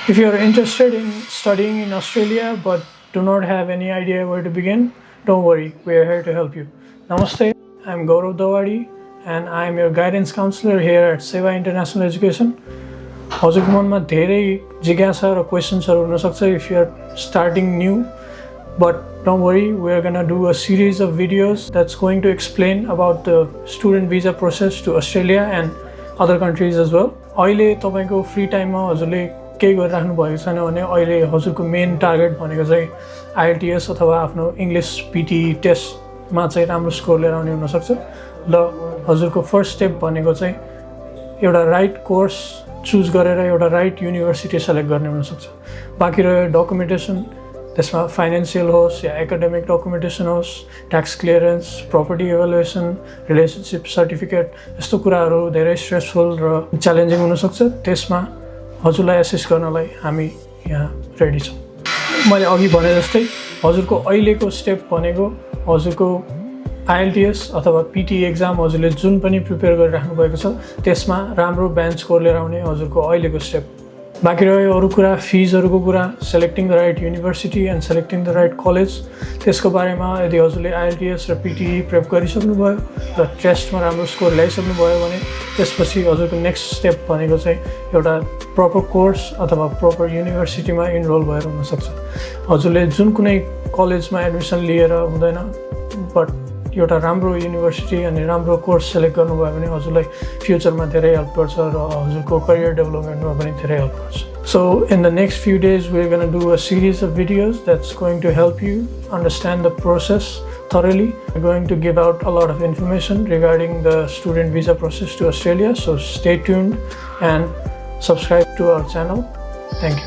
If you are interested in studying in Australia but do not have any idea where to begin, don't worry, we are here to help you. Namaste, I'm Gaurav Dawadi and I am your guidance counselor here at Seva International Education. हजुरको मनमा धेरै जिज्ञासा र क्वेशन्सहरु हुन सक्छ if you are starting new, but don't worry, we are going to do a series of videos that's going to explain about the student visa process to Australia and other countries as well. अहिले तपाईको free टाइममा हजुरले के गरिराख्नु भएको छैन भने अहिले हजुरको मेन टार्गेट भनेको चाहिँ IELTS अथवा आफ्नो इंग्लिश PT टेस्टमा चाहिँ राम्रो स्कोर लिएर आउने हुन सक्छ। ल हजुरको फर्स्ट स्टेप भनेको चाहिँ एउटा राइट कोर्स चुज गरेर एउटा राइट युनिभर्सिटी सेलेक्ट गर्ने हुन सक्छ। बाँकी रह्यो डकुमेन्टेसन, त्यसमा फाइनान्शियल होस् या एकाडेमिक डकुमेन्टेसन होस्, tax clearance, property evaluation, relationship certificate, यस्तो कुराहरू धेरै स्ट्रेसफुल र च्यालेन्जिङ हुन सक्छ। त्यसमा हजुरलाई एसिस्ट गर्नलाई हामी यहाँ रेडी छौँ। मैले अघि भने जस्तै हजुरको अहिलेको स्टेप भनेको हजुरको IELTS अथवा PT एक्जाम हजुरले जुन पनि प्रिपेयर गरिराख्नु भएको छ त्यसमा राम्रो ब्यान्ड स्कोर लिएर आउने हजुरको अहिलेको स्टेप। बाँकी रह्यो अरू कुरा, फिजहरूको कुरा, selecting the right university and selecting the right college, त्यसको बारेमा यदि हजुरले IELTS र PT प्रेप गरिसक्नुभयो र टेस्टमा राम्रो स्कोर ल्याइसक्नुभयो भने त्यसपछि हजुरको नेक्स्ट स्टेप भनेको चाहिँ एउटा प्रपर कोर्स अथवा प्रपर युनिभर्सिटीमा इनरोल भएर हुनसक्छ। हजुरले जुन कुनै कलेजमा एडमिसन लिएर हुँदैन, बट एउटा राम्रो युनिभर्सिटी अनि राम्रो कोर्स सेलेक्ट गर्नुभयो भने हजुरलाई फ्युचरमा धेरै हेल्प गर्छ र हजुरको करियर डेभलपमेन्टमा पनि धेरै हेल्प गर्छ। So in the next few days we're going to do a series of videos that's going to help you understand the process thoroughly. We're going to give out a lot of information regarding the student visa process to Australia, so stay tuned and subscribe to our channel. Thank you.